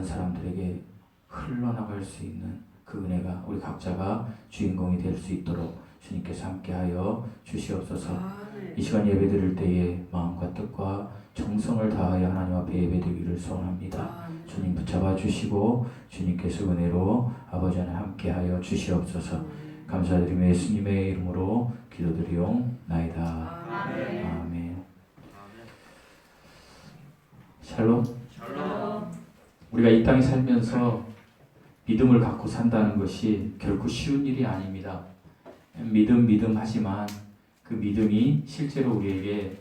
많은 사람들에게 흘러나갈 수 있는 그 은혜가 우리 각자가 주인공이 될 수 있도록 주님께서 함께하여 주시옵소서. 이 시간 예배 드릴 때에 마음과 뜻과 정성을 다하여 하나님 앞에 예배 드리기를 소원합니다. 주님 붙잡아 주시고 주님께서 은혜로 아버지 안에 함께하여 주시옵소서. 감사드리며 예수님의 이름으로 기도드리옵나이다. 아멘. 샬롬. 우리가 이 땅에 살면서 믿음을 갖고 산다는 것이 결코 쉬운 일이 아닙니다. 믿음 하지만 그 믿음이 실제로 우리에게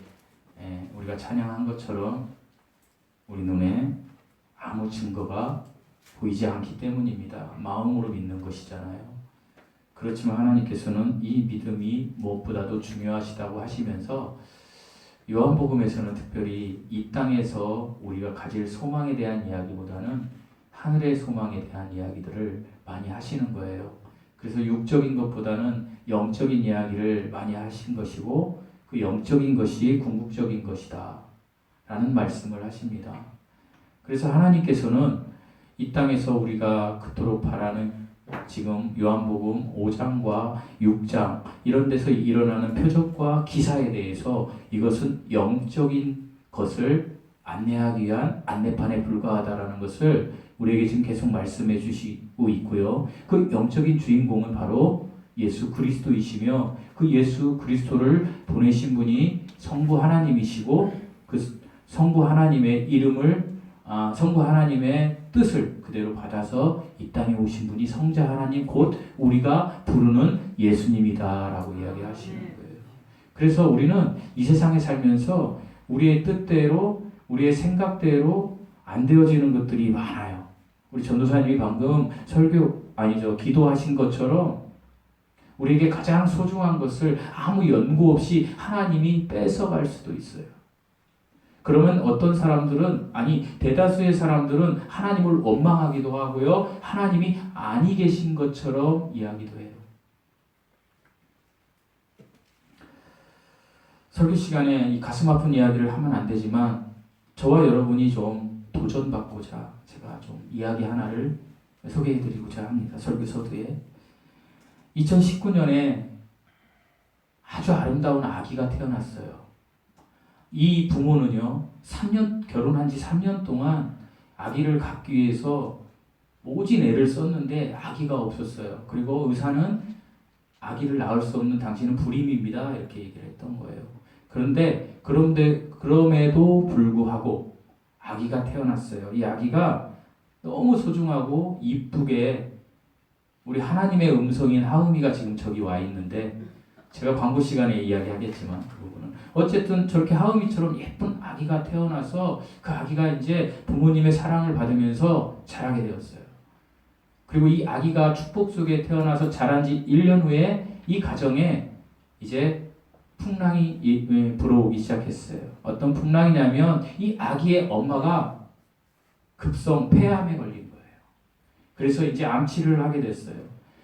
우리가 찬양한 것처럼 우리 눈에 아무 증거가 보이지 않기 때문입니다. 마음으로 믿는 것이잖아요. 그렇지만 하나님께서는 이 믿음이 무엇보다도 중요하시다고 하시면서 요한복음에서는 특별히 이 땅에서 우리가 가질 소망에 대한 이야기보다는 하늘의 소망에 대한 이야기들을 많이 하시는 거예요. 그래서 육적인 것보다는 영적인 이야기를 많이 하신 것이고 그 영적인 것이 궁극적인 것이다 라는 말씀을 하십니다. 그래서 하나님께서는 이 땅에서 우리가 그토록 바라는 지금 요한복음 5장과 6장 이런 데서 일어나는 표적과 기사에 대해서 이것은 영적인 것을 안내하기 위한 안내판에 불과하다라는 것을 우리에게 지금 계속 말씀해 주시고 있고요. 그 영적인 주인공은 바로 예수 그리스도이시며 그 예수 그리스도를 보내신 분이 성부 하나님이시고 그 성부 하나님의 이름을 성부 하나님의 뜻을 그대로 받아서 이 땅에 오신 분이 성자 하나님 곧 우리가 부르는 예수님이다라고 이야기하시는 거예요. 그래서 우리는 이 세상에 살면서 우리의 뜻대로 우리의 생각대로 안 되어지는 것들이 많아요. 우리 전도사님이 방금 기도하신 것처럼 우리에게 가장 소중한 것을 아무 연고 없이 하나님이 뺏어갈 수도 있어요. 그러면 어떤 사람들은 대다수의 사람들은 하나님을 원망하기도 하고요. 하나님이 아니 계신 것처럼 이야기도 해요. 설교 시간에 이 가슴 아픈 이야기를 하면 안 되지만 저와 여러분이 좀 도전받고자 제가 좀 이야기 하나를 소개해드리고자 합니다. 설교 서두에 2019년에 아주 아름다운 아기가 태어났어요. 이 부모는요, 결혼한 지 3년 동안 아기를 갖기 위해서 모진 애를 썼는데 아기가 없었어요. 그리고 의사는 아기를 낳을 수 없는 당신은 불임입니다. 이렇게 얘기를 했던 거예요. 그럼에도 불구하고 아기가 태어났어요. 이 아기가 너무 소중하고 이쁘게 우리 하나님의 음성인 하음이가 지금 저기 와 있는데 제가 광고 시간에 이야기하겠지만 그 부분은 어쨌든 저렇게 하음이처럼 예쁜 아기가 태어나서 그 아기가 이제 부모님의 사랑을 받으면서 자라게 되었어요. 그리고 이 아기가 축복 속에 태어나서 자란 지 1년 후에 이 가정에 이제 풍랑이 불어오기 시작했어요. 어떤 풍랑이냐면 이 아기의 엄마가 급성 폐암에 걸린 거예요. 그래서 이제 암치료를 하게 됐어요.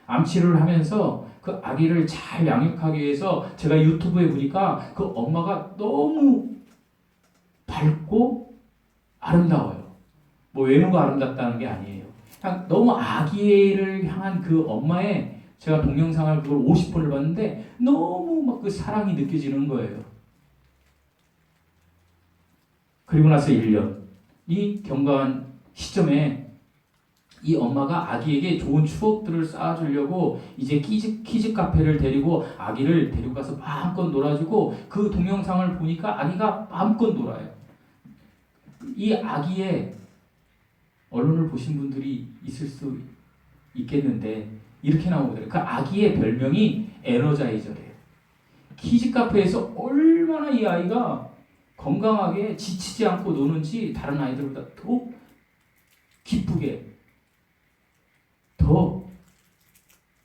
암치료를 하면서 그 아기를 잘 양육하기 위해서 제가 유튜브에 보니까 그 엄마가 너무 밝고 아름다워요. 뭐 외모가 아름답다는 게 아니에요. 그냥 너무 아기를 향한 그 엄마의 제가 동영상을 그걸 50번을 봤는데 너무 막 그 사랑이 느껴지는 거예요. 그리고 나서 1년 이 경과한 시점에 이 엄마가 아기에게 좋은 추억들을 쌓아주려고 이제 키즈 카페를 데리고 아기를 데리고 가서 마음껏 놀아주고 그 동영상을 보니까 아기가 마음껏 놀아요. 이 아기의 언론을 보신 분들이 있을 수 있겠는데 이렇게 나오거든요. 그 아기의 별명이 에너자이저래요. 키즈 카페에서 얼마나 이 아이가 건강하게 지치지 않고 노는지 다른 아이들보다 더 기쁘게 더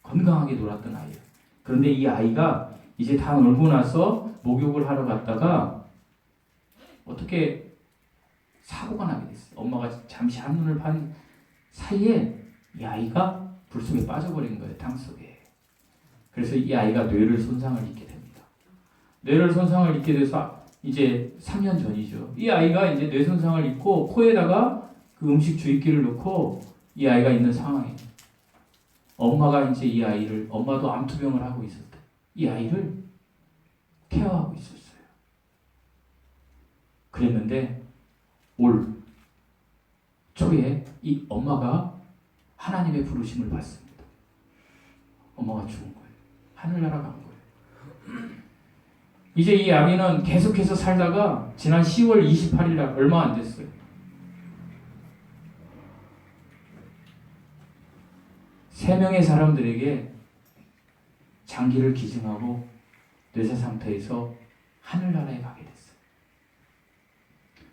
건강하게 놀았던 아이예요. 그런데 이 아이가 이제 다 놀고 나서 목욕을 하러 갔다가 어떻게 사고가 나게 됐어요. 엄마가 잠시 한눈을 판 사이에 이 아이가 불 속에 빠져버린 거예요. 탕 속에. 그래서 이 아이가 뇌를 손상을 입게 됩니다. 뇌를 손상을 입게 돼서 이제 3년 전이죠. 이 아이가 이제 뇌 손상을 입고 코에다가 그 음식 주입기를 넣고 이 아이가 있는 상황이에요. 엄마가 이제 이 아이를, 엄마도 암투병을 하고 있었대. 이 아이를 케어하고 있었어요. 그랬는데 올 초에 이 엄마가 하나님의 부르심을 받습니다. 엄마가 죽은 거예요. 하늘나라 간 거예요. 이제 이 아기는 계속해서 살다가 지난 10월 28일 날 얼마 안 됐어요. 세 명의 사람들에게 장기를 기증하고 뇌사 상태에서 하늘나라에 가게 됐어요.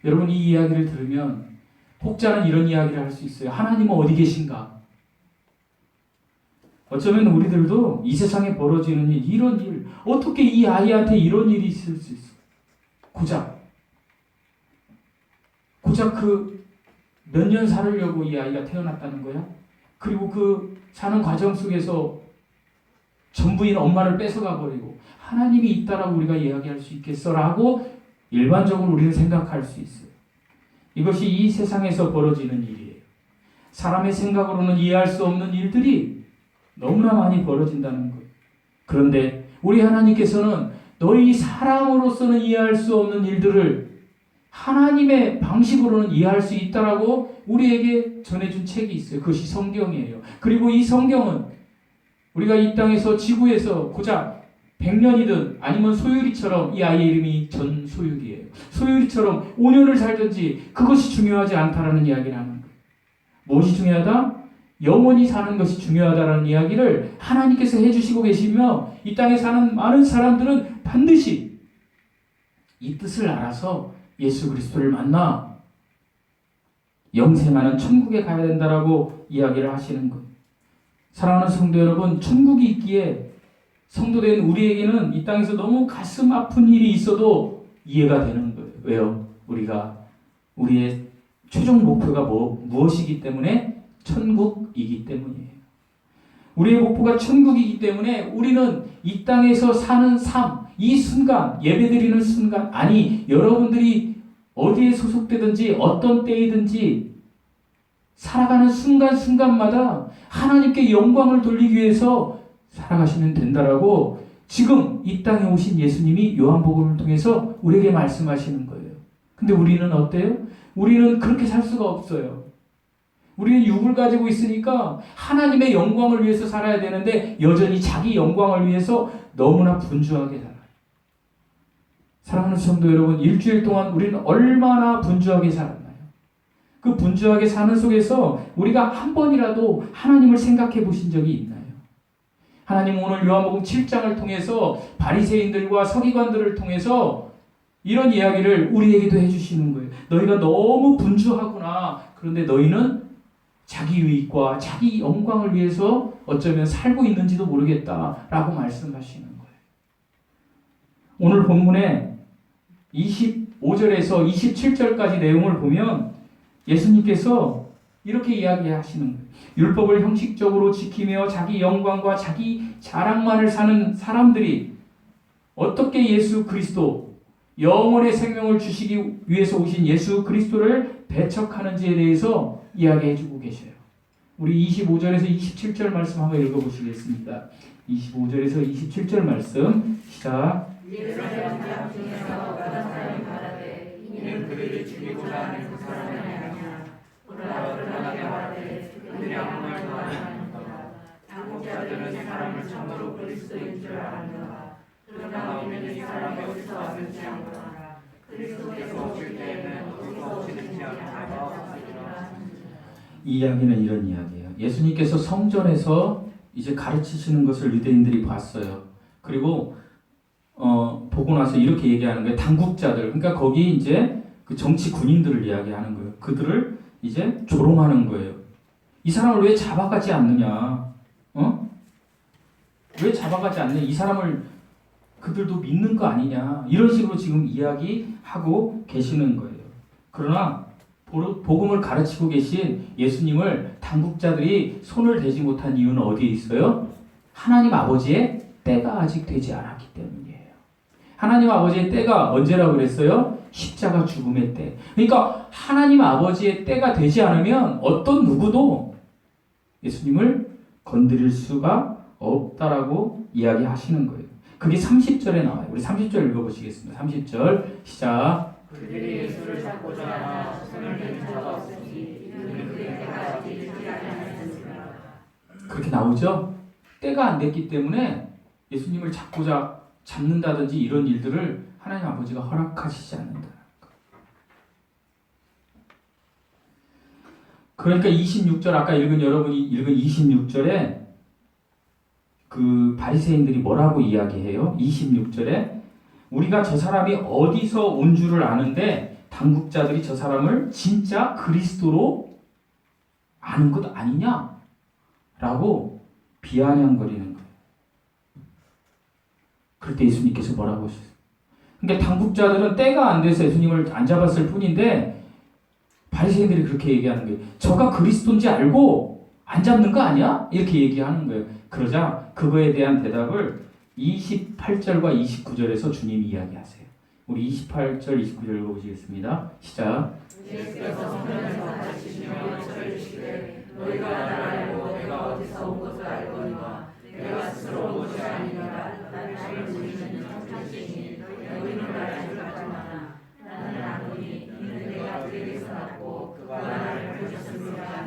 여러분, 이 이야기를 들으면 혹자는 이런 이야기를 할 수 있어요. 하나님은 어디 계신가? 어쩌면 우리들도 이 세상에 벌어지는 일, 이런 일, 어떻게 이 아이한테 이런 일이 있을 수 있어? 고작 그 몇 년 살으려고 이 아이가 태어났다는 거야? 그리고 그 사는 과정 속에서 전부인 엄마를 뺏어가 버리고 하나님이 있다라고 우리가 이야기할 수 있겠어라고 일반적으로 우리는 생각할 수 있어요. 이것이 이 세상에서 벌어지는 일이에요. 사람의 생각으로는 이해할 수 없는 일들이 너무나 많이 벌어진다는 거예요. 그런데 우리 하나님께서는 너희 사람으로서는 이해할 수 없는 일들을 하나님의 방식으로는 이해할 수 있다라고 우리에게 전해준 책이 있어요. 그것이 성경이에요. 그리고 이 성경은 우리가 이 땅에서 지구에서 고작 100년이든 아니면 소율이처럼, 이 아이의 이름이 전소율이에요. 소율이처럼 5년을 살든지 그것이 중요하지 않다라는 이야기를 하는 거예요. 무엇이 중요하다? 영원히 사는 것이 중요하다라는 이야기를 하나님께서 해주시고 계시며 이 땅에 사는 많은 사람들은 반드시 이 뜻을 알아서 예수 그리스도를 만나 영생하는 천국에 가야 된다라고 이야기를 하시는 거예요. 사랑하는 성도 여러분, 천국이 있기에 성도된 우리에게는 이 땅에서 너무 가슴 아픈 일이 있어도 이해가 되는 거예요. 왜요? 우리의 최종 목표가 무엇이기 때문에? 천국이기 때문이에요. 우리의 목표가 천국이기 때문에 우리는 이 땅에서 사는 삶, 이 순간, 예배드리는 순간, 아니 여러분들이 어디에 소속되든지 어떤 때이든지 살아가는 순간순간마다 하나님께 영광을 돌리기 위해서 살아가시면 된다라고 지금 이 땅에 오신 예수님이 요한복음을 통해서 우리에게 말씀하시는 거예요. 근데 우리는 어때요? 우리는 그렇게 살 수가 없어요. 우리는 육을 가지고 있으니까 하나님의 영광을 위해서 살아야 되는데 여전히 자기 영광을 위해서 너무나 분주하게 살아요. 사랑하는 성도 여러분, 일주일 동안 우리는 얼마나 분주하게 살았나요? 그 분주하게 사는 속에서 우리가 한 번이라도 하나님을 생각해 보신 적이 있나요? 하나님은 오늘 요한복음 7장을 통해서 바리새인들과 서기관들을 통해서 이런 이야기를 우리에게도 해주시는 거예요. 너희가 너무 분주하구나. 그런데 너희는 자기 유익과 자기 영광을 위해서 어쩌면 살고 있는지도 모르겠다라고 말씀하시는 거예요. 오늘 본문에 25절에서 27절까지 내용을 보면 예수님께서 이렇게 이야기하시는 거예요. 율법을 형식적으로 지키며 자기 영광과 자기 자랑만을 사는 사람들이 어떻게 예수 그리스도, 영원의 생명을 주시기 위해서 오신 예수 그리스도를 배척하는지에 대해서 이야기해주고 계셔요. 우리 25절에서 27절 말씀 한번 읽어보시겠습니다. 25절에서 27절 말씀 시작. 예루살렘 사람 중에서 어떤 사람이 말하되 이는 그들을 죽이고자 하는 그 사람이 아니냐. 그러나 말하되 그들이 아무 말도 안 하는도다. 당국자들은 이 사람을 참으로 그리스도인 줄 아는도다. 그러나 우리는 이 사람이 어디서 왔는지 아노라. 그리스도께서 오실 때에는 어디서 오시는지 알아보리라. 이 이야기는 이런 이야기예요. 예수님께서 성전에서 이제 가르치시는 것을 유대인들이 봤어요. 그리고 보고 나서 이렇게 얘기하는 거예요. 당국자들, 그러니까 거기 이제 그 정치 군인들을 이야기하는 거예요. 그들을 이제 조롱하는 거예요. 이 사람을 왜 잡아가지 않느냐? 왜 잡아가지 않느냐? 이 사람을 그들도 믿는 거 아니냐? 이런 식으로 지금 이야기하고 계시는 거예요. 그러나 복음을 가르치고 계신 예수님을 당국자들이 손을 대지 못한 이유는 어디에 있어요? 하나님 아버지의 때가 아직 되지 않았기 때문이에요. 하나님 아버지의 때가 언제라고 그랬어요? 십자가 죽음의 때. 그러니까 하나님 아버지의 때가 되지 않으면 어떤 누구도 예수님을 건드릴 수가 없다라고 이야기하시는 거예요. 그게 30절에 나와요. 우리 30절 읽어보시겠습니다. 30절 시작. 그들이 예수를 잡고자 하나 손을 댄 자가 없으니 이는 그의 때가 아직 이르지 아니하였으니라. 그렇게 나오죠? 때가 안 됐기 때문에 예수님을 잡는다든지 이런 일들을 하나님 아버지가 허락하시지 않는다. 그러니까 26절 아까 여러분이 읽은 26절에 그 바리새인들이 뭐라고 이야기해요? 26절에 우리가 저 사람이 어디서 온 줄을 아는데 당국자들이 저 사람을 진짜 그리스도로 아는 것 아니냐? 라고 비아냥거리는 거예요. 그럴 때 예수님께서 뭐라고 하셨어요? 그러니까 당국자들은 때가 안 돼서 예수님을 안 잡았을 뿐인데 바리새인들이 그렇게 얘기하는 거예요. 저가 그리스도인지 알고 안 잡는 거 아니야? 이렇게 얘기하는 거예요. 그러자 그거에 대한 대답을 28절과 29절에서 주님이 이야기하세요. 우리 28절, 29절 읽어보시겠습니다. 시작. 예수께서 성전에서 가르치시며 저희시되 너희가 나를 알고 내가 어디서 온 것을 알거니와 내가 스스로 온 것이 아니라 나를 보이는 천사시니 너희는 나를 알지 못하나 나는 아노니 이는 내가 그에게서 났고 그가 나를 보셨습니다.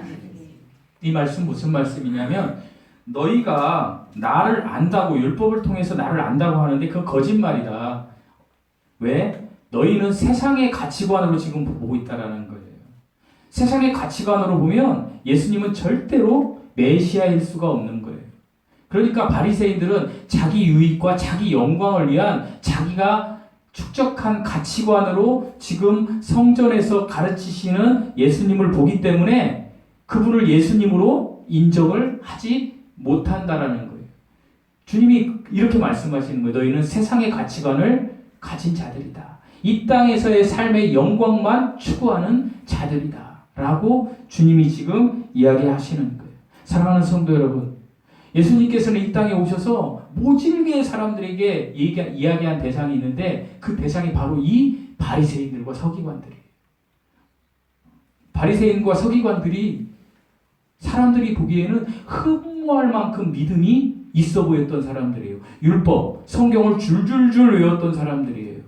이 말씀 무슨 말씀이냐면 너희가 나를 안다고 율법을 통해서 나를 안다고 하는데 그거 거짓말이다. 왜? 너희는 세상의 가치관으로 지금 보고 있다라는 거예요. 세상의 가치관으로 보면 예수님은 절대로 메시아일 수가 없는 거예요. 그러니까 바리새인들은 자기 유익과 자기 영광을 위한 자기가 축적한 가치관으로 지금 성전에서 가르치시는 예수님을 보기 때문에 그분을 예수님으로 인정을 하지 못한다라는 거예요. 주님이 이렇게 말씀하시는 거예요. 너희는 세상의 가치관을 가진 자들이다. 이 땅에서의 삶의 영광만 추구하는 자들이다. 라고 주님이 지금 이야기하시는 거예요. 사랑하는 성도 여러분, 예수님께서는 이 땅에 오셔서 모질게 사람들에게 이야기한 대상이 있는데 그 대상이 바로 이 바리새인들과 서기관들이에요. 바리새인과 서기관들이 사람들이 보기에는 흠모할 만큼 믿음이 있어 보였던 사람들이에요. 율법, 성경을 줄줄줄 외웠던 사람들이에요.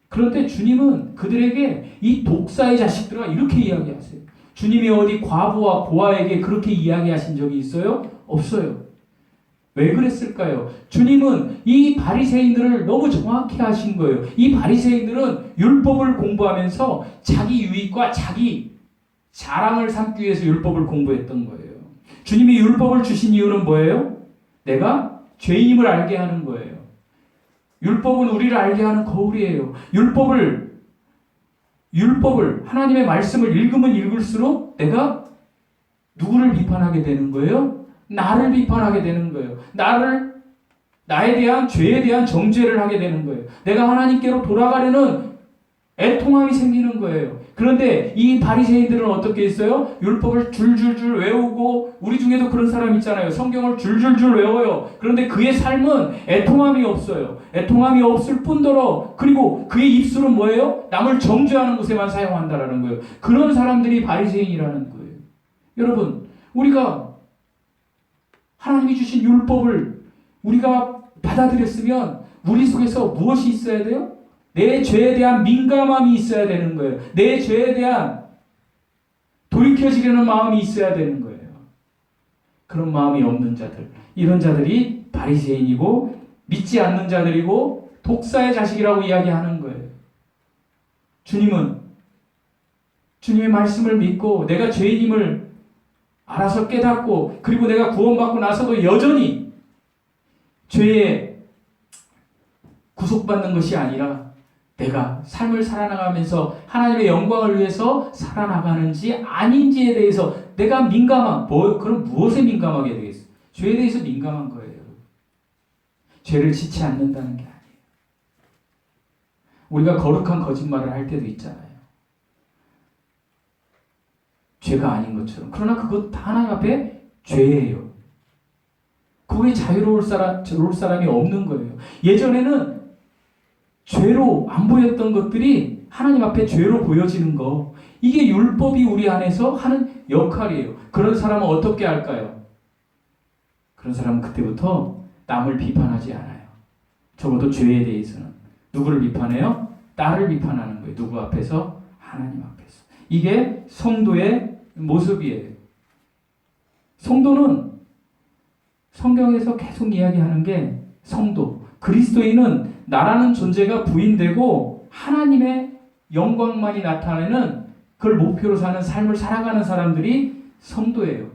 그런데 주님은 그들에게 이 독사의 자식들아 이렇게 이야기하세요. 주님이 어디 과부와 고아에게 그렇게 이야기하신 적이 있어요? 없어요. 왜 그랬을까요? 주님은 이 바리새인들을 너무 정확히 하신 거예요. 이 바리새인들은 율법을 공부하면서 자기 유익과 자기 자랑을 삼기 위해서 율법을 공부했던 거예요. 주님이 율법을 주신 이유는 뭐예요? 내가 죄인임을 알게 하는 거예요. 율법은 우리를 알게 하는 거울이에요. 율법을 하나님의 말씀을 읽으면 읽을수록 내가 누구를 비판하게 되는 거예요? 나를 비판하게 되는 거예요. 나에 대한 죄에 대한 정죄를 하게 되는 거예요. 내가 하나님께로 돌아가려는 애통함이 생기는 거예요. 그런데 이 바리새인들은 어떻게 했어요? 율법을 줄줄줄 외우고 우리 중에도 그런 사람 있잖아요. 성경을 줄줄줄 외워요. 그런데 그의 삶은 애통함이 없어요. 애통함이 없을 뿐더러 그리고 그의 입술은 뭐예요? 남을 정죄하는 곳에만 사용한다라는 거예요. 그런 사람들이 바리새인이라는 거예요. 여러분, 우리가 하나님이 주신 율법을 우리가 받아들였으면 우리 속에서 무엇이 있어야 돼요? 내 죄에 대한 민감함이 있어야 되는 거예요. 내 죄에 대한 돌이켜지려는 마음이 있어야 되는 거예요. 그런 마음이 없는 자들, 이런 자들이 바리새인이고 믿지 않는 자들이고 독사의 자식이라고 이야기하는 거예요. 주님은 주님의 말씀을 믿고 내가 죄인임을 알아서 깨닫고 그리고 내가 구원받고 나서도 여전히 죄에 구속받는 것이 아니라 내가 삶을 살아나가면서 하나님의 영광을 위해서 살아나가는지 아닌지에 대해서 내가 민감한, 그럼 무엇에 민감하게 되겠어요? 죄에 대해서 민감한 거예요. 죄를 짓지 않는다는 게 아니에요. 우리가 거룩한 거짓말을 할 때도 있잖아요. 죄가 아닌 것처럼. 그러나 그것 다 하나님 앞에 죄예요. 그거에 자유로울 사람이 없는 거예요. 예전에는 죄로 안 보였던 것들이 하나님 앞에 죄로 보여지는 거. 이게 율법이 우리 안에서 하는 역할이에요. 그런 사람은 어떻게 할까요? 그런 사람은 그때부터 남을 비판하지 않아요. 적어도 죄에 대해서는. 누구를 비판해요? 나를 비판하는 거예요. 누구 앞에서? 하나님 앞에서. 이게 성도의 모습이에요. 성도는 성경에서 계속 이야기하는 게 성도. 그리스도인은 나라는 존재가 부인되고 하나님의 영광만이 나타내는 그걸 목표로 사는 삶을 살아가는 사람들이 성도예요.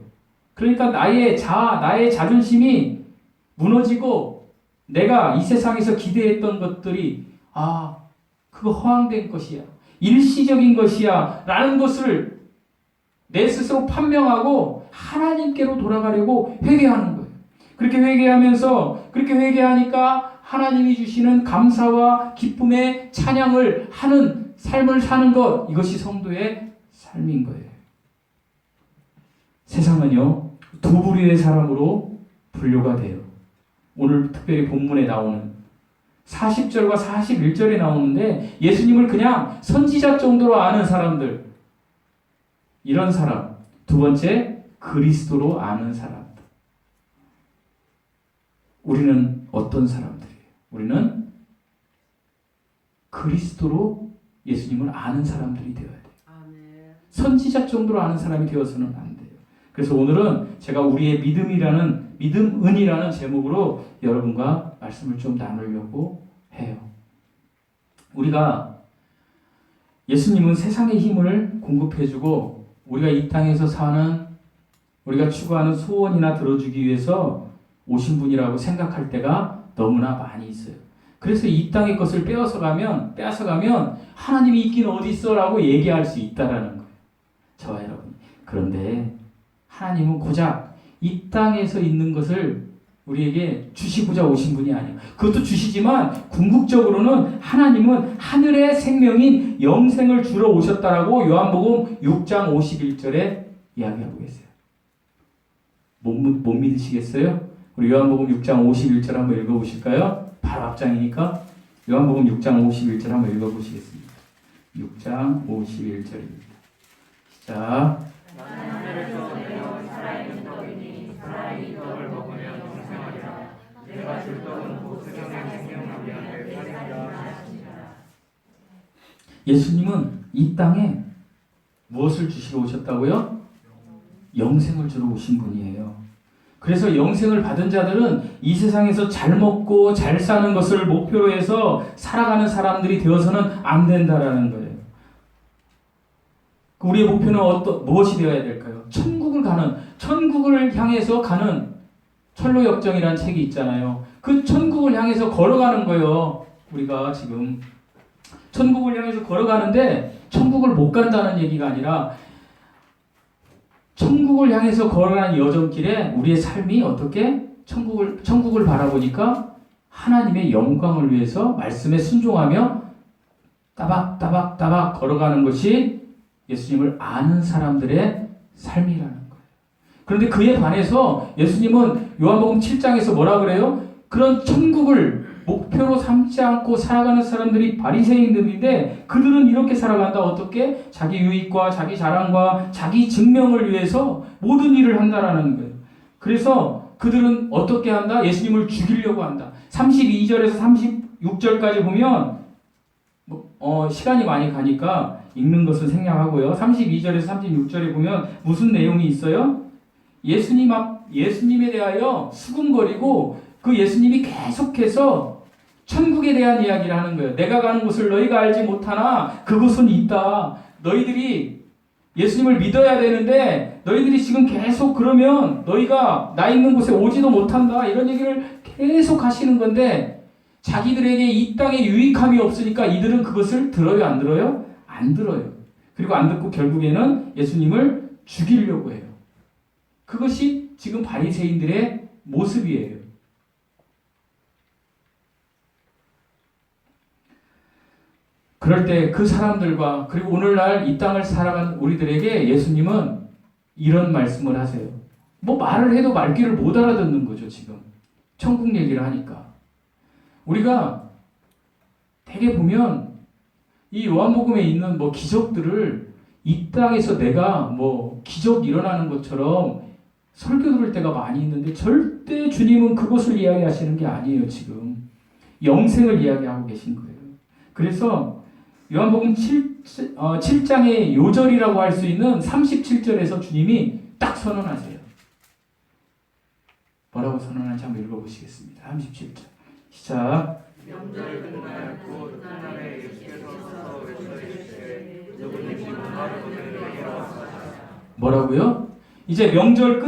그러니까 나의 자아, 나의 자존심이 무너지고 내가 이 세상에서 기대했던 것들이 그거 허황된 것이야. 일시적인 것이야. 라는 것을 내 스스로 판명하고 하나님께로 돌아가려고 회개하는 거예요. 그렇게 회개하니까 하나님이 주시는 감사와 기쁨의 찬양을 하는 삶을 사는 것, 이것이 성도의 삶인 거예요. 세상은요, 두 부류의 사람으로 분류가 돼요. 오늘 특별히 본문에 나오는 40절과 41절에 나오는데 예수님을 그냥 선지자 정도로 아는 사람들, 이런 사람. 두 번째, 그리스도로 아는 사람. 우리는 어떤 사람들이에요? 우리는 그리스도로 예수님을 아는 사람들이 되어야 돼요. 선지자 정도로 아는 사람이 되어서는 안 돼요. 그래서 오늘은 제가 우리의 믿음은이라는 제목으로 여러분과 말씀을 좀 나누려고 해요. 우리가 예수님은 세상의 힘을 공급해주고 우리가 이 땅에서 사는 우리가 추구하는 소원이나 들어주기 위해서 오신 분이라고 생각할 때가 너무나 많이 있어요. 그래서 이 땅의 것을 빼앗아가면 하나님이 있긴 어디 있어라고 얘기할 수 있다라는 거예요. 저와 여러분. 그런데 하나님은 고작 이 땅에서 있는 것을 우리에게 주시고자 오신 분이 아니에요. 그것도 주시지만 궁극적으로는 하나님은 하늘의 생명인 영생을 주러 오셨다라고 요한복음 6장 51절에 이야기하고 계세요. 못 믿으시겠어요? 우리 요한복음 6장 51절 한번 읽어보실까요? 바로 앞장이니까 요한복음 6장 51절 한번 읽어보시겠습니다. 6장 51절입니다. 시작. 나는 하늘에서 내려온 살아있는 떡이니 사람이 이 떡을 먹으면 영생하리라. 내가 줄 떡은 곧 세상의 생명을 위하여 살리라 하시니라. 예수님은 이 땅에 무엇을 주시러 오셨다고요? 영생을 주러 오신 분이에요. 그래서 영생을 받은 자들은 이 세상에서 잘 먹고 잘 사는 것을 목표로 해서 살아가는 사람들이 되어서는 안 된다라는 거예요. 우리의 목표는 무엇이 되어야 될까요? 천국을 향해서 가는 철로역정이라는 책이 있잖아요. 그 천국을 향해서 걸어가는 거예요. 우리가 지금 천국을 향해서 걸어가는데 천국을 못 간다는 얘기가 아니라 천국을 향해서 걸어가는 여정길에 우리의 삶이 어떻게 천국을 바라보니까 하나님의 영광을 위해서 말씀에 순종하며 따박따박 걸어가는 것이 예수님을 아는 사람들의 삶이라는 거예요. 그런데 그에 반해서 예수님은 요한복음 7장에서 뭐라 그래요? 그런 천국을 목표로 삼지 않고 살아가는 사람들이 바리새인들인데 그들은 이렇게 살아간다. 어떻게? 자기 유익과 자기 자랑과 자기 증명을 위해서 모든 일을 한다라는 거예요. 그래서 그들은 어떻게 한다? 예수님을 죽이려고 한다. 32절에서 36절까지 보면 시간이 많이 가니까 읽는 것은 생략하고요. 32절에서 36절에 보면 무슨 내용이 있어요? 예수님에 대하여 수군거리고 그 예수님이 계속해서 천국에 대한 이야기를 하는 거예요. 내가 가는 곳을 너희가 알지 못하나 그곳은 있다. 너희들이 예수님을 믿어야 되는데 너희들이 지금 계속 그러면 너희가 나 있는 곳에 오지도 못한다. 이런 얘기를 계속 하시는 건데 자기들에게 이 땅에 유익함이 없으니까 이들은 그것을 들어요? 안 들어요? 안 들어요. 그리고 안 듣고 결국에는 예수님을 죽이려고 해요. 그것이 지금 바리새인들의 모습이에요. 그럴 때 그 사람들과 그리고 오늘날 이 땅을 살아가는 우리들에게 예수님은 이런 말씀을 하세요. 뭐 말을 해도 말귀를 못 알아듣는 거죠. 지금 천국 얘기를 하니까 우리가 되게 보면 이 요한복음에 있는 뭐 기적들을 이 땅에서 내가 뭐 기적 일어나는 것처럼 설교 들을 때가 많이 있는데 절대 주님은 그것을 이야기하시는 게 아니에요. 지금 영생을 이야기하고 계신 거예요. 그래서 요한복음 7장의 요절이라고 할 수 있는 37절에서 주님이 딱 선언하세요. 뭐라고 선언하는지 한번 읽어보시겠습니다. 37절 시작. 명절 끝날 곧 그날에 예수께서 서서 외쳐이르시되 누구든지 목마른 자들에게 일어나서 뭐라고요? 이제 명절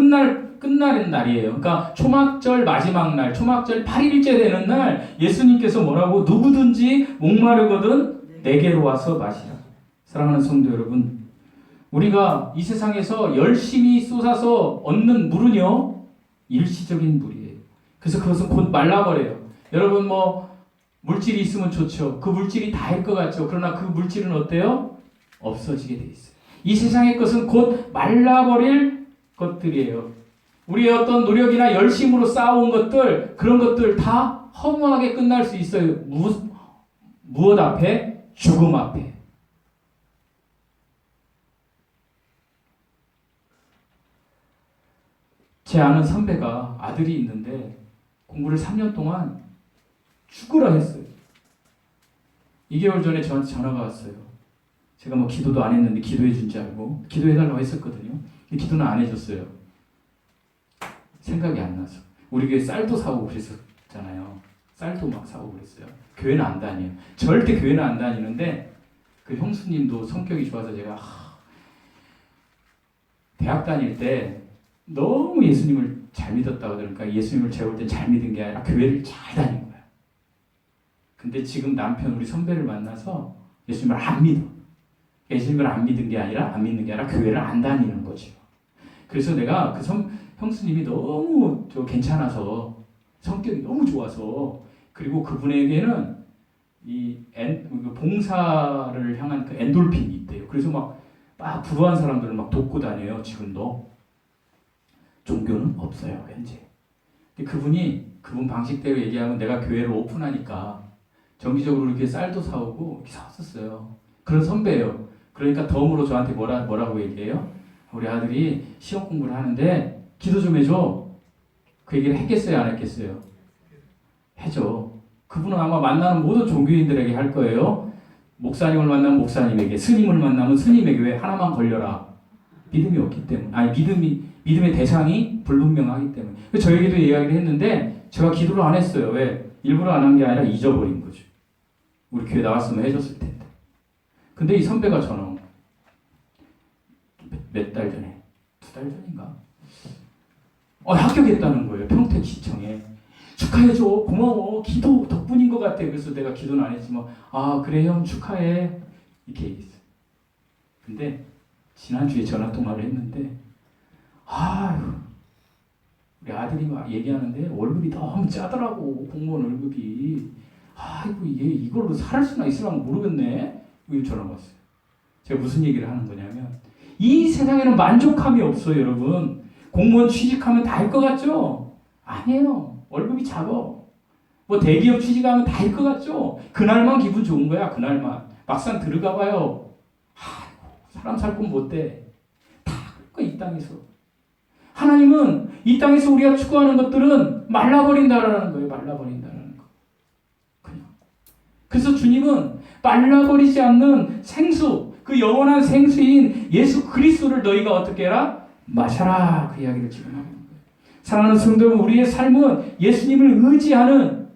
끝나는 날이에요. 그러니까 초막절 마지막 날, 초막절 8일째 되는 날 예수님께서 뭐라고? 누구든지 목마르거든 내게로 와서 마시라. 사랑하는 성도 여러분, 우리가 이 세상에서 열심히 쏟아서 얻는 물은요 일시적인 물이에요. 그래서 그것은 곧 말라버려요. 여러분 뭐 물질이 있으면 좋죠. 그 물질이 다일 것 같죠. 그러나 그 물질은 어때요? 없어지게 돼 있어요. 이 세상의 것은 곧 말라버릴 것들이에요. 우리의 어떤 노력이나 열심으로 쌓아온 것들, 그런 것들 다 허무하게 끝날 수 있어요. 무엇 앞에? 죽음 앞에. 제 아는 선배가 아들이 있는데 공부를 3년 동안 죽으라 했어요. 2개월 전에 저한테 전화가 왔어요. 제가 뭐 기도도 안 했는데 기도해 준 줄 알고 기도해달라고 했었거든요. 기도는 안 해줬어요. 생각이 안 나서. 우리 교회 쌀도 사오고 그랬었잖아요. 쌀도 막 사오고 그랬어요. 교회는 안 다녀요. 절대 교회는 안 다니는데 그 형수님도 성격이 좋아서 제가 대학 다닐 때 너무 예수님을 잘 믿었다고 그러니까 예수님을 제가 볼 때 잘 믿은 게 아니라 교회를 잘 다닌 거야. 근데 지금 남편 우리 선배를 만나서 예수님을 안 믿어. 예수님을 안 믿은 게 아니라 안 믿는 게 아니라 교회를 안 다니는 거죠. 그래서 내가 그 형수님이 너무 괜찮아서 성격이 너무 좋아서 그리고 그분에게는 봉사를 향한 그 엔돌핀이 있대요. 그래서 막 불우한 사람들을 막 돕고 다녀요. 지금도. 종교는 없어요. 현재. 근데 그분 방식대로 얘기하면 내가 교회를 오픈하니까 정기적으로 이렇게 쌀도 사오고 이렇게 사왔었어요. 그런 선배예요. 그러니까 덤으로 저한테 뭐라고 얘기해요? 우리 아들이 시험 공부를 하는데 기도 좀 해줘. 그 얘기를 했겠어요? 안 했겠어요? 해줘. 그분은 아마 만나는 모든 종교인들에게 할 거예요. 목사님을 만나면 목사님에게, 스님을 만나면 스님에게. 왜? 하나만 걸려라. 믿음이 없기 때문에. 믿음의 대상이 불분명하기 때문에. 저에게도 이야기를 했는데 제가 기도를 안 했어요. 왜? 일부러 안 한 게 아니라 잊어버린 거죠. 우리 교회 나왔으면 해줬을 텐데. 근데 이 선배가 저는 몇 달 전에, 2달 전인가? 합격했다는 거예요. 평택시청에. 축하해줘. 고마워. 기도 덕분인 것 같아. 그래서 내가 기도는 안 했지만 그래 형 축하해. 이렇게 얘기했어요. 근데 지난주에 전화통화를 했는데 우리 아들이 막 얘기하는데 월급이 너무 짜더라고. 공무원 월급이. 얘 이걸로 살 수나 있으려면 모르겠네. 이거 전화 왔어요. 제가 무슨 얘기를 하는 거냐면 이 세상에는 만족함이 없어요. 여러분. 공무원 취직하면 다 할 것 같죠? 아니에요. 월급이 작아. 뭐 대기업 취직하면 다 할 것 같죠? 그날만 기분 좋은 거야. 그날만. 막상 들어가 봐요. 사람 살 건 못 돼. 다 할 거야. 이 땅에서. 하나님은 이 땅에서 우리가 추구하는 것들은 말라버린다라는 거예요. 말라버린다라는 거. 그냥. 그래서 주님은 말라버리지 않는 생수, 그 영원한 생수인 예수 그리스도를 너희가 어떻게 해라? 마셔라. 그 이야기를 지금 하는 거예요. 사랑하는 성도 여러분, 우리의 삶은 예수님을 의지하는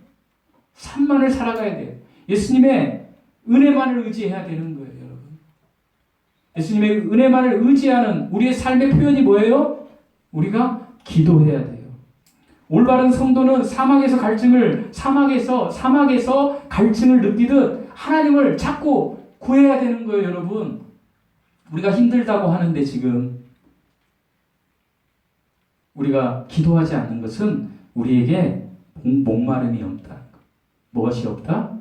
삶만을 살아가야 돼요. 예수님의 은혜만을 의지해야 되는 거예요. 여러분. 예수님의 은혜만을 의지하는 우리의 삶의 표현이 뭐예요? 우리가 기도해야 돼요. 올바른 성도는 사막에서 갈증을 느끼듯 하나님을 찾고 구해야 되는 거예요, 여러분. 우리가 힘들다고 하는데 지금 우리가 기도하지 않는 것은 우리에게 목마름이 없다. 무엇이 없다?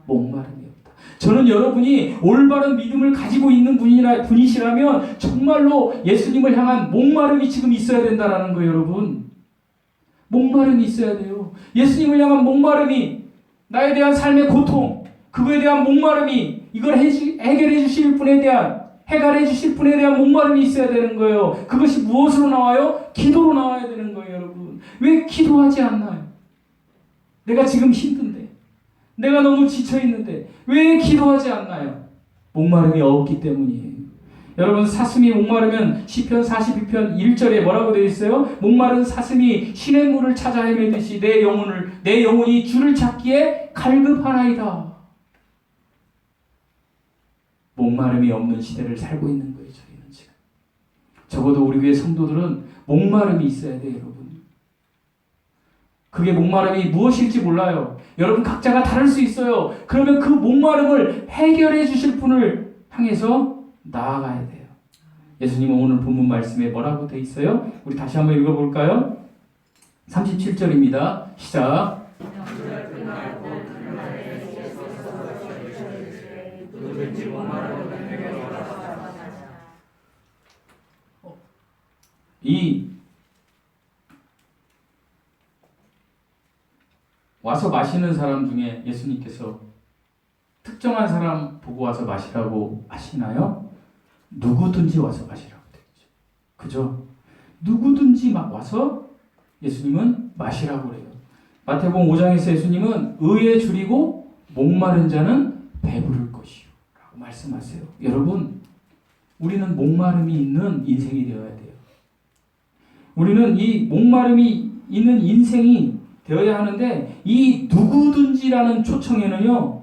목마름이 없다. 저는 여러분이 올바른 믿음을 가지고 있는 분이시라면 정말로 예수님을 향한 목마름이 지금 있어야 된다라는 거예요, 여러분. 목마름이 있어야 돼요. 예수님을 향한 목마름이, 나에 대한 삶의 고통, 그거에 대한 목마름이, 이걸 해결해 주실 분에 대한, 해결해 주실 분에 대한 목마름이 있어야 되는 거예요. 그것이 무엇으로 나와요? 기도로 나와야 되는 거예요, 여러분. 왜 기도하지 않나요? 내가 지금 힘든데, 내가 너무 지쳐있는데 왜 기도하지 않나요? 목마름이 없기 때문이에요. 여러분, 사슴이 목마르면 시편 42편 1절에 뭐라고 되어 있어요? 목마른 사슴이 시냇물을 찾아 헤매듯이 내 영혼이 주를 찾기에 갈급하나이다. 목마름이 없는 시대를 살고 있는 거예요, 저희는 지금. 적어도 우리 교회 성도들은 목마름이 있어야 돼요, 여러분. 그게 목마름이 무엇일지 몰라요. 여러분 각자가 다를 수 있어요. 그러면 그 목마름을 해결해 주실 분을 향해서 나아가야 돼요. 예수님은 오늘 본문 말씀에 뭐라고 되어 있어요? 우리 다시 한번 읽어볼까요? 37절입니다. 시작. 이 와서 마시는 사람 중에 예수님께서 특정한 사람 보고 와서 마시라고 하시나요? 누구든지 와서 마시라고 되죠. 그죠? 누구든지 막 와서 예수님은 마시라고 그래요. 마태복음 5장에서 예수님은 의에 줄이고 목마른 자는 배부를 것이요 라고 말씀하세요. 여러분, 우리는 목마름이 있는 인생이 되어야 돼요. 우리는 이 목마름이 있는 인생이 되어야 하는데, 이 누구든지라는 초청에는요,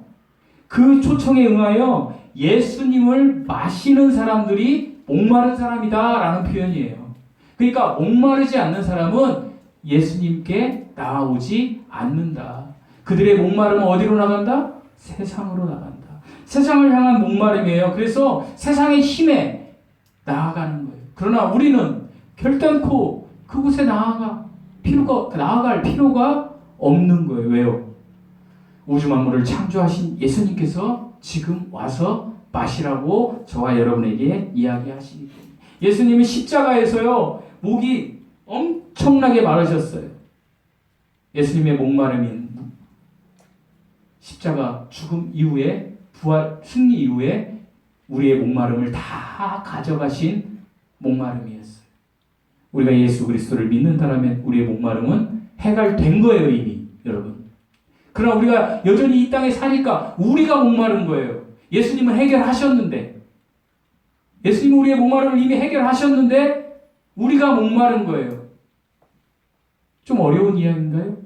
그 초청에 응하여 예수님을 마시는 사람들이 목마른 사람이다 라는 표현이에요. 그러니까 목마르지 않는 사람은 예수님께 나아오지 않는다. 그들의 목마름은 어디로 나간다? 세상으로 나간다. 세상을 향한 목마름이에요. 그래서 세상의 힘에 나아가는 거예요. 그러나 우리는 결단코 그곳에 나아갈 필요가 없는 거예요. 왜요? 우주 만물을 창조하신 예수님께서 지금 와서 마시라고 저와 여러분에게 이야기하시기 때문에. 예수님은 십자가에서요, 목이 엄청나게 마르셨어요. 예수님의 목마름인 십자가 죽음 이후에, 부활 승리 이후에 우리의 목마름을 다 가져가신 목마름이었어요. 우리가 예수 그리스도를 믿는다라면 우리의 목마름은 해결된 거예요, 이미. 여러분. 그러나 우리가 여전히 이 땅에 사니까 우리가 목마른 거예요. 예수님은 해결하셨는데, 예수님은 우리의 목마름을 이미 해결하셨는데 우리가 목마른 거예요. 좀 어려운 이야기인가요?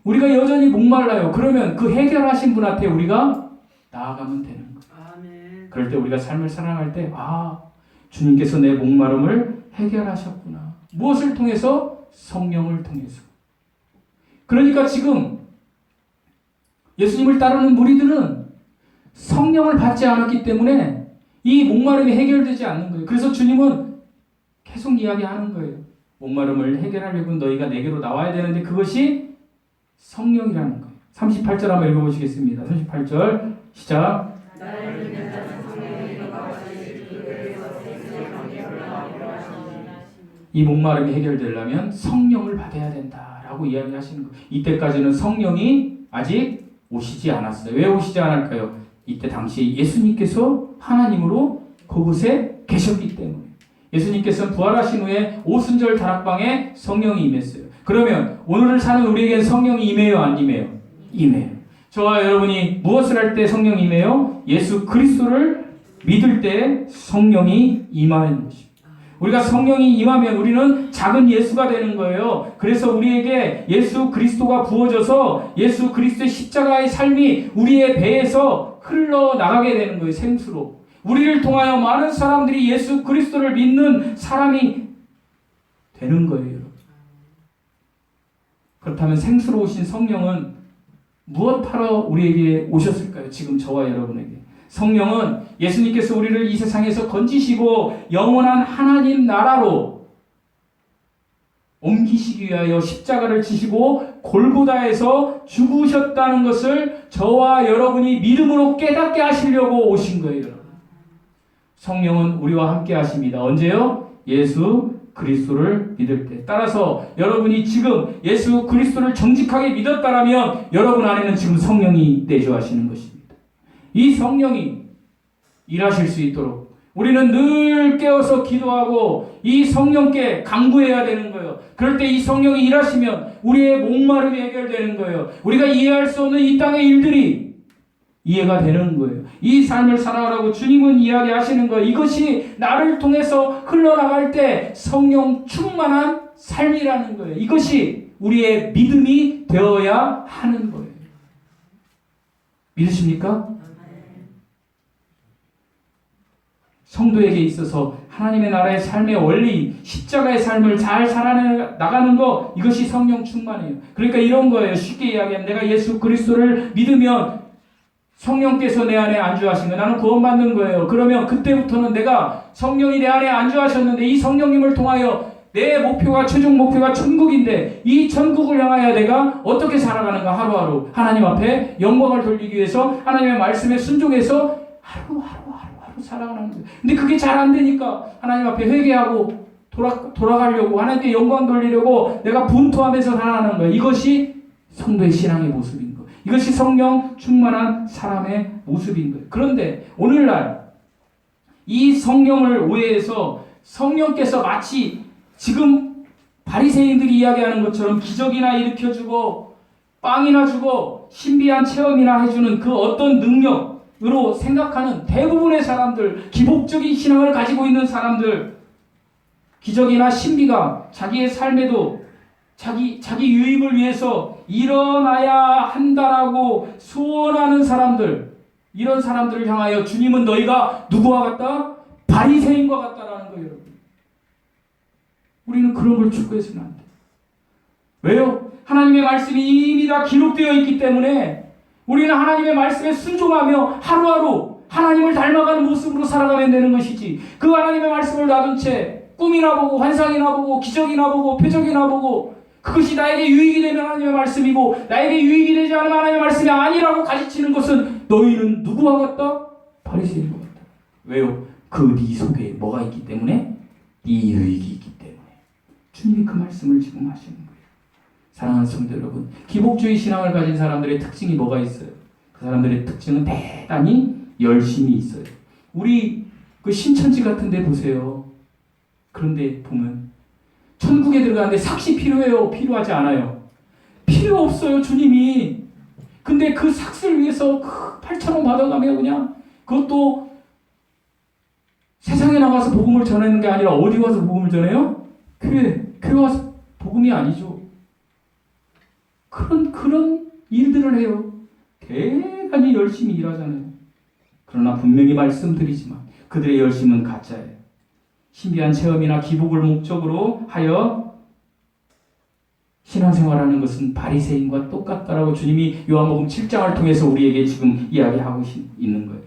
우리가 여전히 목말라요. 그러면 그 해결하신 분한테 우리가 나아가면 되는 거예요. 아멘. 그럴 때 우리가 삶을 살아갈 때, 주님께서 내 목마름을 해결하셨구나. 무엇을 통해서? 성령을 통해서. 그러니까 지금 예수님을 따르는 무리들은 성령을 받지 않았기 때문에 이 목마름이 해결되지 않는 거예요. 그래서 주님은 계속 이야기하는 거예요. 목마름을 해결하려면 너희가 내게로 나와야 되는데 그것이 성령이라는 거예요. 38절 한번 읽어보시겠습니다. 38절 시작. 나를 믿는 자는 성령의 이름과 같이 그에게서 생수의 강물을 흘러나오리라 하시니. 이 목마름이 해결되려면 성령을 받아야 된다라고 이야기하시는 거예요. 이때까지는 성령이 아직 오시지 않았어요. 왜 오시지 않을까요? 이때 당시 예수님께서 하나님으로 그곳에 계셨기 때문에. 예수님께서는 부활하신 후에 오순절 다락방에 성령이 임했어요. 그러면 오늘을 사는 우리에겐 성령이 임해요, 안 임해요? 임해요. 저와 여러분이 무엇을 할 때 성령이 임해요? 예수 그리스도를 믿을 때 성령이 임하는 것입니다. 우리가 성령이 임하면 우리는 작은 예수가 되는 거예요. 그래서 우리에게 예수 그리스도가 부어져서 예수 그리스도의 십자가의 삶이 우리의 배에서 흘러나가게 되는 거예요. 생수로. 우리를 통하여 많은 사람들이 예수 그리스도를 믿는 사람이 되는 거예요. 그렇다면 생수로 오신 성령은 무엇하러 우리에게 오셨을까요? 지금 저와 여러분에게. 성령은 예수님께서 우리를 이 세상에서 건지시고 영원한 하나님 나라로 옮기시기 위하여 십자가를 지시고 골고다에서 죽으셨다는 것을 저와 여러분이 믿음으로 깨닫게 하시려고 오신 거예요. 여러분. 성령은 우리와 함께 하십니다. 언제요? 예수 그리스도를 믿을 때. 따라서 여러분이 지금 예수 그리스도를 정직하게 믿었다라면 여러분 안에는 지금 성령이 내주하시는 것입니다. 이 성령이 일하실 수 있도록 우리는 늘 깨어서 기도하고 이 성령께 간구해야 되는 거예요. 그럴 때 이 성령이 일하시면 우리의 목마름이 해결되는 거예요. 우리가 이해할 수 없는 이 땅의 일들이 이해가 되는 거예요. 이 삶을 살아가라고 주님은 이야기하시는 거예요. 이것이 나를 통해서 흘러나갈 때 성령 충만한 삶이라는 거예요. 이것이 우리의 믿음이 되어야 하는 거예요. 믿으십니까? 성도에게 있어서 하나님의 나라의 삶의 원리, 십자가의 삶을 잘 살아나가는 거, 이것이 성령 충만이에요. 그러니까 이런 거예요. 쉽게 이야기하면 내가 예수 그리스도를 믿으면 성령께서 내 안에 안주하신 거예요. 나는 구원받는 거예요. 그러면 그때부터는 내가 성령이 내 안에 안주하셨는데 이 성령님을 통하여 내 목표가, 최종 목표가 천국인데 이 천국을 향하여 내가 어떻게 살아가는가, 하루하루 하나님 앞에 영광을 돌리기 위해서 하나님의 말씀에 순종해서 하루하루 살아가는 거예요. 근데 그게 잘 안 되니까 하나님 앞에 회개하고 돌아가려고, 하나님께 영광 돌리려고 내가 분투하면서 살아가는 거예요. 이것이 성도의 신앙의 모습인 거예요. 이것이 성령 충만한 사람의 모습인 거예요. 그런데 오늘날 이 성령을 오해해서 성령께서 마치 지금 바리새인들이 이야기하는 것처럼 기적이나 일으켜주고 빵이나 주고 신비한 체험이나 해주는 그 어떤 능력으로 생각하는 대부분의 사람들, 기복적인 신앙을 가지고 있는 사람들, 기적이나 신비가 자기의 삶에도 자기 유익을 위해서 일어나야 한다라고 소원하는 사람들, 이런 사람들을 향하여 주님은 너희가 누구와 같다? 바리새인과 같다라는 거예요. 여러분, 우리는 그런 걸 추구해서는 안 돼요. 왜요? 하나님의 말씀이 이미 다 기록되어 있기 때문에 우리는 하나님의 말씀에 순종하며 하루하루 하나님을 닮아가는 모습으로 살아가면 되는 것이지, 그 하나님의 말씀을 놔둔 채 꿈이나 보고 환상이나 보고 기적이나 보고 표적이나 보고 그것이 나에게 유익이 되면 하나님의 말씀이고 나에게 유익이 되지 않으면 하나님의 말씀이 아니라고 가르치는 것은 너희는 누구와 같다? 바리새인과 같다. 왜요? 그 네 속에 뭐가 있기 때문에? 네 유익이 있기 때문에. 주님이 그 말씀을 지금 하시는 거예요. 사랑하는 성도 여러분, 기복주의 신앙을 가진 사람들의 특징이 뭐가 있어요? 그 사람들의 특징은 대단히 열심이 있어요. 우리 그 신천지 같은 데 보세요. 그런데 보면 천국에 들어가는데 삭시 필요해요? 필요하지 않아요? 필요 없어요, 주님이. 근데 그 삭스를 위해서 8,000원 받아가며 그냥, 그것도 세상에 나가서 복음을 전하는 게 아니라 어디 와서 복음을 전해요? 교회 와서 복음이 아니죠. 그런 일들을 해요. 대단히 열심히 일하잖아요. 그러나 분명히 말씀드리지만 그들의 열심은 가짜예요. 신비한 체험이나 기복을 목적으로 하여 신앙생활하는 것은 바리새인과 똑같다라고 주님이 요한복음 7장을 통해서 우리에게 지금 이야기하고 있는 거예요.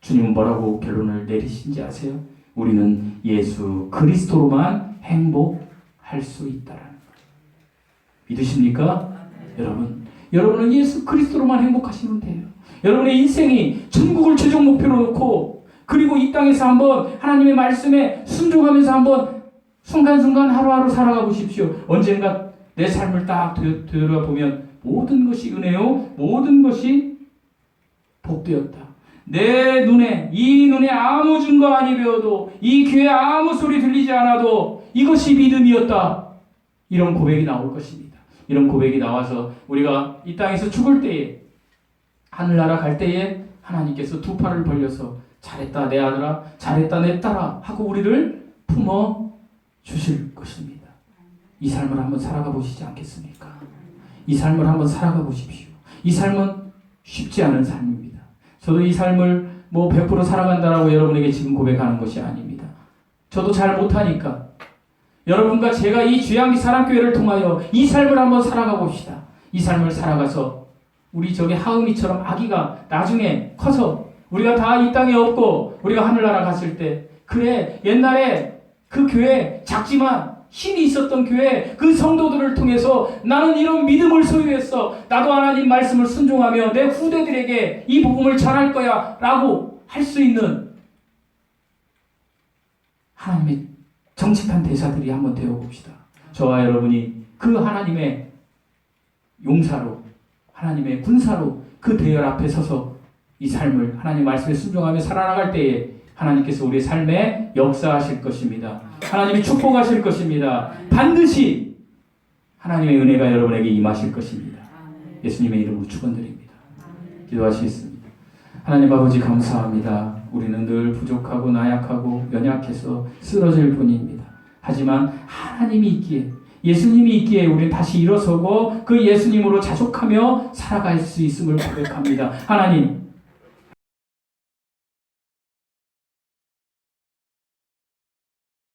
주님은 뭐라고 결론을 내리신지 아세요? 우리는 예수 그리스도로만 행복할 수 있다라는 거예요. 믿으십니까? 여러분은 예수 그리스도로만 행복하시면 돼요. 여러분의 인생이 천국을 최종 목표로 놓고, 그리고 이 땅에서 한번 하나님의 말씀에 순종하면서 한번 순간순간 하루하루 살아가 보십시오. 언젠가 내 삶을 딱 되돌아보면 모든 것이 은혜요, 모든 것이 복되었다. 내 눈에, 이 눈에 아무 증거 아니 배워도, 이 귀에 아무 소리 들리지 않아도 이것이 믿음이었다. 이런 고백이 나올 것입니다. 이런 고백이 나와서 우리가 이 땅에서 죽을 때에, 하늘나라 갈 때에 하나님께서 두 팔을 벌려서 잘했다 내 아들아, 잘했다 내 딸아 하고 우리를 품어 주실 것입니다. 이 삶을 한번 살아가 보시지 않겠습니까? 이 삶을 한번 살아가 보십시오. 이 삶은 쉽지 않은 삶입니다. 저도 이 삶을 100% 살아간다라고 여러분에게 지금 고백하는 것이 아닙니다. 저도 잘 못하니까 여러분과 제가 이 주양기 사랑교회를 통하여 이 삶을 한번 살아가 봅시다. 이 삶을 살아가서 우리 저기 하음이처럼 아기가 나중에 커서 우리가 다 이 땅에 없고 우리가 하늘나라 갔을 때, 그래 옛날에 그 교회 작지만 힘이 있었던 교회 그 성도들을 통해서 나는 이런 믿음을 소유했어, 나도 하나님 말씀을 순종하며 내 후대들에게 이 복음을 전할 거야 라고 할 수 있는 하나님의 정직한 대사들이 한번 되어봅시다. 저와 여러분이 그 하나님의 용사로, 하나님의 군사로 그 대열 앞에 서서 이 삶을 하나님 말씀에 순종하며 살아나갈 때에 하나님께서 우리의 삶에 역사하실 것입니다. 하나님이 축복하실 것입니다. 반드시 하나님의 은혜가 여러분에게 임하실 것입니다. 예수님의 이름으로 축원드립니다. 기도하시겠습니다. 하나님 아버지 감사합니다. 우리는 늘 부족하고 나약하고 연약해서 쓰러질 뿐입니다. 하지만 하나님이 있기에, 예수님이 있기에 우리는 다시 일어서고 그 예수님으로 자족하며 살아갈 수 있음을 고백합니다. 하나님,